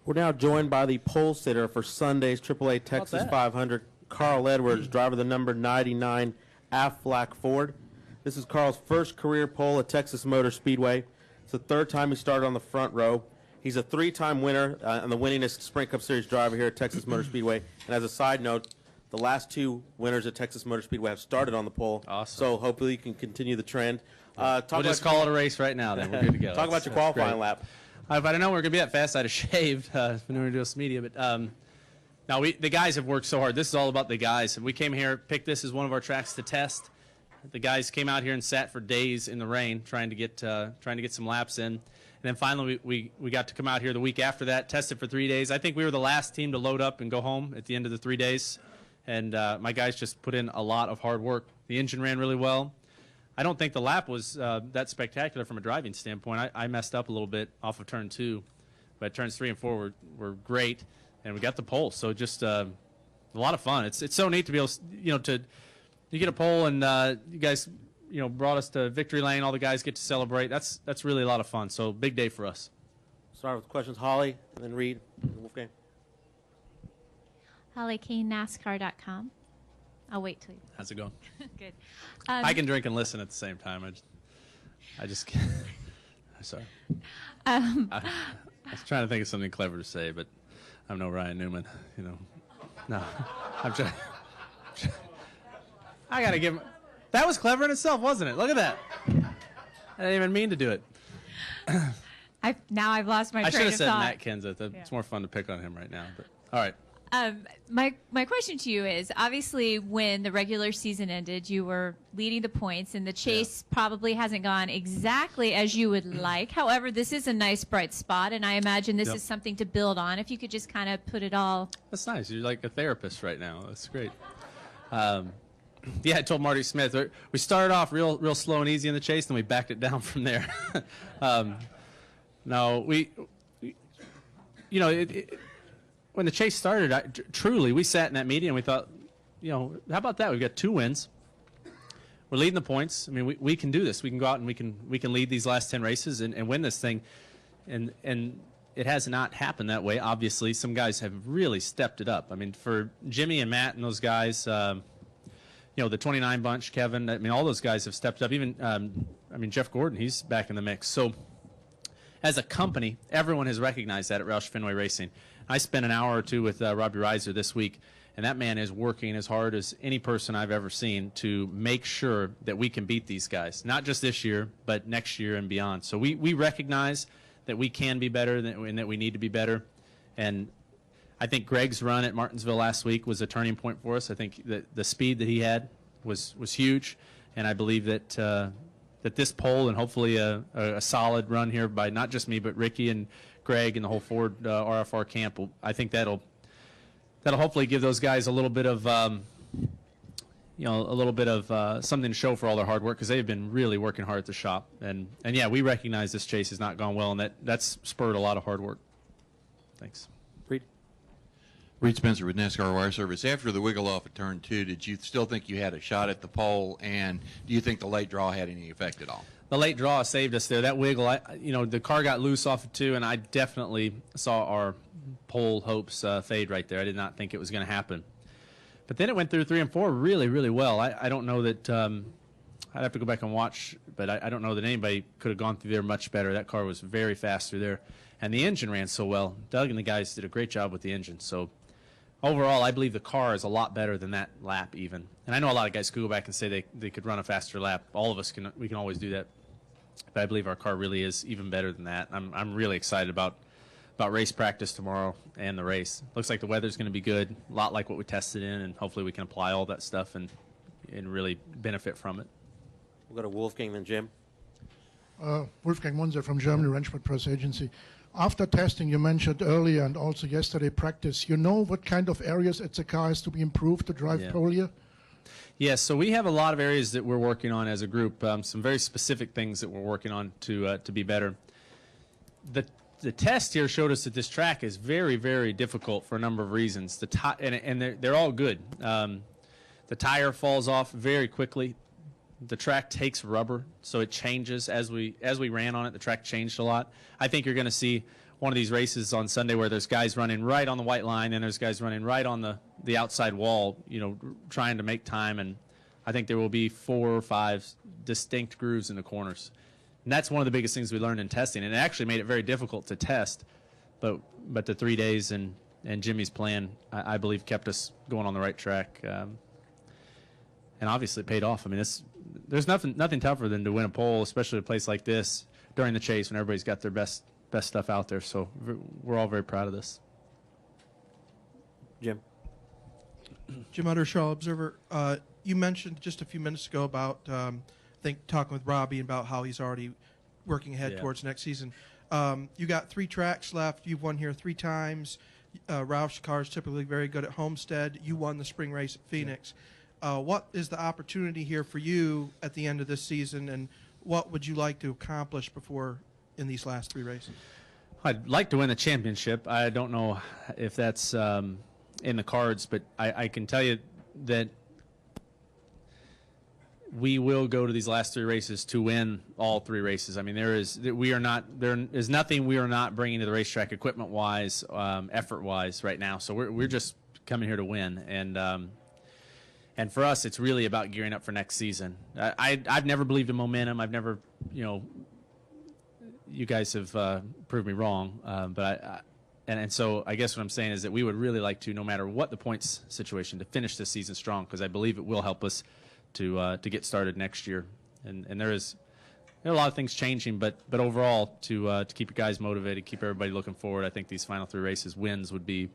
We're now joined by the pole sitter for Sunday's AAA Texas 500, Carl Edwards, driver of the number 99 Aflac Ford. This is Carl's first career pole at Texas Motor Speedway. It's the third time he started on the front row. He's a three-time winner and the winningest Sprint Cup Series driver here at Texas Motor Speedway. And as a side note, the last two winners at Texas Motor Speedway have started on the pole. Awesome. So hopefully you can continue the trend. We'll just call it a race right now, then. We're good to go. Talk about your qualifying lap. If I didn't know we were going to be that fast, I'd have shaved if we were doing some media. But now the guys have worked so hard. This is all about the guys. And we came here, picked this as one of our tracks to test. The guys came out here and sat for days in the rain trying to get some laps in. And then finally we got to come out here the week after that, tested for 3 days. I think we were the last team to load up and go home at the end of the 3 days. And my guys just put in a lot of hard work. The engine ran really well. I don't think the lap was that spectacular from a driving standpoint. I messed up a little bit off of turn 2, but turns 3 and 4 were great, and we got the pole. So just a lot of fun. It's so neat to be able to, you get a pole and you guys brought us to victory lane. All the guys get to celebrate. That's really a lot of fun. So big day for us. Start with questions, Holly, and then Reed, and Wolfgang. Holly Kane, NASCAR.com. I'll wait till you. How's it going? Good. I can drink and listen at the same time. I just can't. Sorry. I was trying to think of something clever to say, but I'm no Ryan Newman. No. I'm trying. I gotta give him. That was clever in itself, wasn't it? Look at that. I didn't even mean to do it. Now I've lost my train of thought. I should have said Matt Kenseth. It's more fun to pick on him right now. But all right. My question to you is, obviously, when the regular season ended, you were leading the points, and the chase probably hasn't gone exactly as you would like. However, this is a nice, bright spot, and I imagine this is something to build on. If you could just kind of put it all. That's nice. You're like a therapist right now. That's great. I told Marty Smith, we started off real slow and easy in the chase, then we backed it down from there. When the chase started, truly, we sat in that meeting and we thought, how about that? We've got 2 wins. We're leading the points. I mean, we can do this. We can go out and we can lead these last 10 races and win this thing. And it has not happened that way. Obviously, some guys have really stepped it up. I mean, for Jimmy and Matt and those guys, the 29 bunch, Kevin, I mean, all those guys have stepped up. Even, Jeff Gordon, he's back in the mix. So as a company, everyone has recognized that at Roush Fenway Racing. I spent an hour or 2 with Robbie Reiser this week, and that man is working as hard as any person I've ever seen to make sure that we can beat these guys, not just this year, but next year and beyond. So we recognize that we can be better and that we need to be better. And I think Greg's run at Martinsville last week was a turning point for us. I think that the speed that he had was huge, and I believe that that this pole and hopefully a solid run here by not just me but Ricky and Greg and the whole Ford RFR camp, I think that'll hopefully give those guys a little bit of something to show for all their hard work, because they've been really working hard at the shop. And yeah, we recognize this chase has not gone well, and that's spurred a lot of hard work. Thanks. Reed Spencer with NASCAR Wire Service. After the wiggle off at turn 2, did you still think you had a shot at the pole, and do you think the late draw had any effect at all? The late draw saved us there. That wiggle, the car got loose off of 2, and I definitely saw our pole hopes fade right there. I did not think it was going to happen. But then it went through 3 and 4 really, really well. I don't know that I'd have to go back and watch, but I don't know that anybody could have gone through there much better. That car was very fast through there, and the engine ran so well. Doug and the guys did a great job with the engine. So overall, I believe the car is a lot better than that lap even. And I know a lot of guys could go back and say they could run a faster lap. All of us we can always do that. But I believe our car really is even better than that. I'm really excited about race practice tomorrow and the race. Looks like the weather's going to be good, a lot like what we tested in, and hopefully we can apply all that stuff and really benefit from it. We'll go to Wolfgang, then Jim. Wolfgang Munzer from Germany, Ranchmont Press Agency. After testing, you mentioned earlier and also yesterday practice, you know what kind of areas at the car has to be improved to drive pole here? Yes, so we have a lot of areas that we're working on as a group, some very specific things that we're working on to be better. The test here showed us that this track is very, very difficult for a number of reasons. They're all good. The tire falls off very quickly. The track takes rubber, so it changes as we ran on it. The track changed a lot. I think you're going to see one of these races on Sunday where there's guys running right on the white line and there's guys running right on the outside wall, trying to make time. And I think there will be 4 or 5 distinct grooves in the corners. And that's one of the biggest things we learned in testing. And it actually made it very difficult to test. But the 3 days and Jimmy's plan, I believe, kept us going on the right track. And obviously it paid off. I mean, there's nothing tougher than to win a pole, especially at a place like this during the chase when everybody's got their best stuff out there. So we're all very proud of this. Jim. Jim Uttershaw, Observer. You mentioned just a few minutes ago about, I think, talking with Robbie about how he's already working ahead towards next season. You got 3 tracks left. You've won here 3 times. Roush's car is typically very good at Homestead. You won the spring race at Phoenix. What is the opportunity here for you at the end of this season, and what would you like to accomplish before in these last 3 races? I'd like to win the championship. I don't know if that's in the cards, but I can tell you that we will go to these last 3 races to win all 3 races. I mean, there is nothing we are not bringing to the racetrack equipment-wise, effort-wise right now. So we're just coming here to win, and for us, it's really about gearing up for next season. I've never believed in momentum. I've never, you guys have proved me wrong, and so I guess what I'm saying is that we would really like to, no matter what the points situation, to finish this season strong, because I believe it will help us to get started next year. And there are a lot of things changing, but overall, to keep you guys motivated, keep everybody looking forward, I think these final 3 races wins would be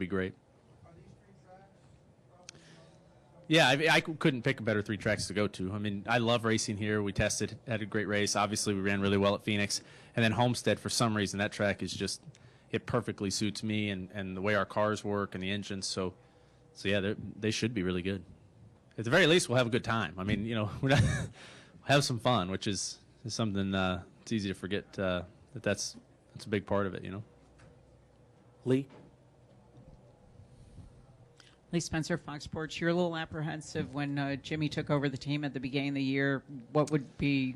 great. Yeah, I couldn't pick a better 3 tracks to go to. I mean, I love racing here. We tested, had a great race. Obviously, we ran really well at Phoenix. And then Homestead, for some reason, that track is just, it perfectly suits me and the way our cars work and the engines. So yeah, they should be really good. At the very least, we'll have a good time. I mean, we'll have some fun, which is something it's easy to forget that's a big part of it, Lee. Lee Spencer, Fox Sports. You're a little apprehensive when Jimmy took over the team at the beginning of the year. What would be,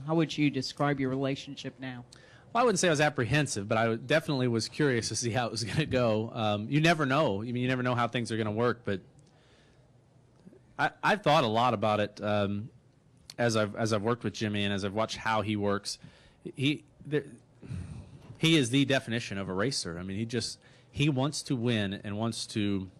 how would you describe your relationship now? Well, I wouldn't say I was apprehensive, but I definitely was curious to see how it was going to go. You never know. I mean, you never know how things are going to work, but I've thought a lot about it as I've worked with Jimmy and as I've watched how he works. He is the definition of a racer. I mean, he wants to win and wants to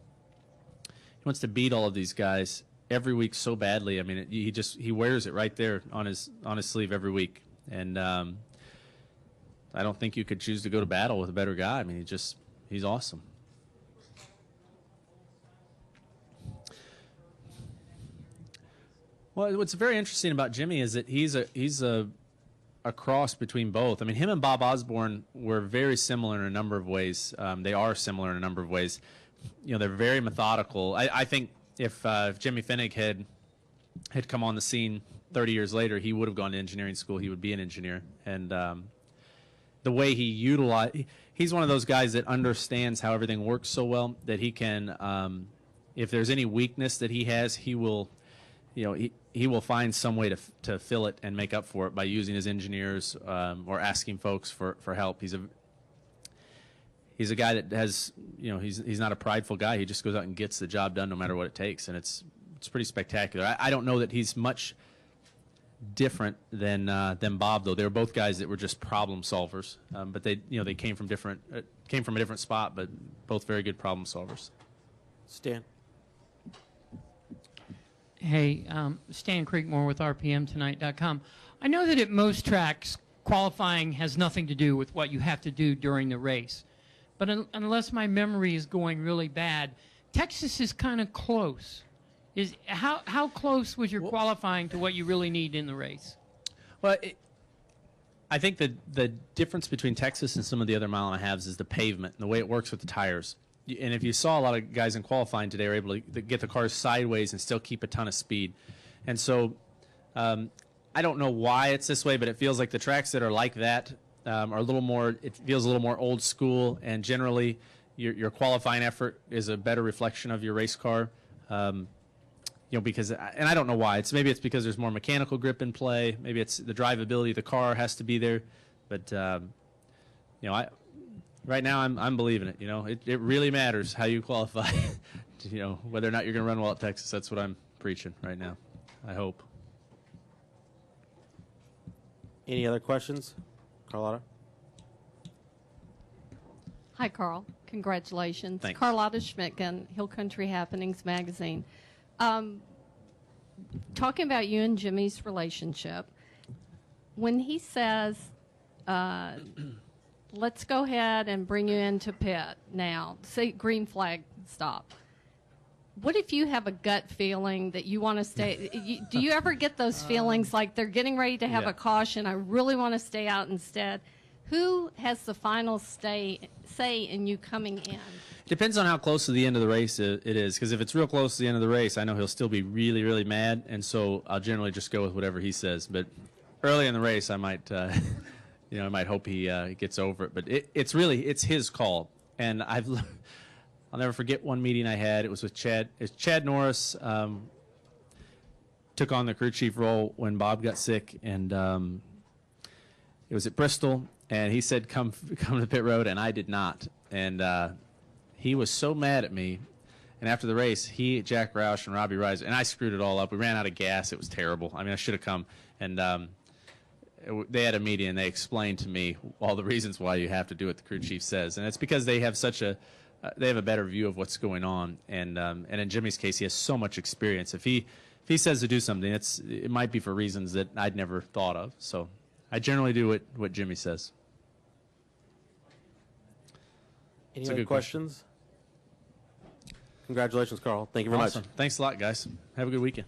beat all of these guys every week so badly. I mean, he wears it right there on his sleeve every week, and I don't think you could choose to go to battle with a better guy. I mean, he's awesome. Well, what's very interesting about Jimmy is that he's a cross between both. I mean, him and Bob Osborne were very similar in a number of ways. They are similar in a number of ways. They're very methodical. I think if Jimmy Finnick had come on the scene 30 years later, he would have gone to engineering school. He would be an engineer. And the way he's one of those guys that understands how everything works so well that he can, if there's any weakness that he has, he will find some way to fill it and make up for it by using his engineers or asking folks for help. He's a guy that has, he's not a prideful guy. He just goes out and gets the job done no matter what it takes, and it's pretty spectacular. I don't know that he's much different than Bob, though. They were both guys that were just problem solvers, but they came from a different spot, but both very good problem solvers. Stan. Hey, Stan Creekmore with RPMTonight.com. I know that at most tracks, qualifying has nothing to do with what you have to do during the race. But unless my memory is going really bad, Texas is kind of close. How close was your qualifying to what you really need in the race? Well, I think the difference between Texas and some of the other mile and a halves is the pavement and the way it works with the tires. And if you saw a lot of guys in qualifying today are able to get the cars sideways and still keep a ton of speed. And so I don't know why it's this way, but it feels like the tracks that are like that are a little more, it feels a little more old school, and generally your qualifying effort is a better reflection of your race car. Because, and I don't know why. Maybe it's because there's more mechanical grip in play. Maybe it's the drivability of the car has to be there. But, right now I'm believing it. You know, it really matters how you qualify. You know, whether or not you're going to run well at Texas. That's what I'm preaching right now. I hope. Any other questions, Carlotta? Hi, Carl. Congratulations. Thanks. Carlotta Schmidtgen, Hill Country Happenings Magazine. Talking about you and Jimmy's relationship, when he says, let's go ahead and bring you into pit now, say green flag stop. What if you have a gut feeling that you want to stay? Do you ever get those feelings like they're getting ready to have yeah. a caution? I really want to stay out instead. Who has the final say in you coming in? Depends on how close to the end of the race it is. Because if it's real close to the end of the race, I know he'll still be really, really mad, and so I'll generally just go with whatever he says. But early in the race, I might, I might hope he gets over it. But it's his call, and I'll never forget one meeting I had. It was with Chad. Chad Norris took on the crew chief role when Bob got sick, and it was at Bristol. And he said, "Come to the pit road," and I did not. And he was so mad at me. And after the race, he, Jack Roush, and Robbie Riser, and I screwed it all up. We ran out of gas. It was terrible. I mean, I should have come. And they had a meeting, and they explained to me all the reasons why you have to do what the crew chief says. And it's because they have they have a better view of what's going on. And in Jimmy's case, he has so much experience. If he says to do something, it might be for reasons that I'd never thought of. So I generally do what Jimmy says. Any other questions? Congratulations, Carl. Thank you very much. Thanks a lot, guys. Have a good weekend.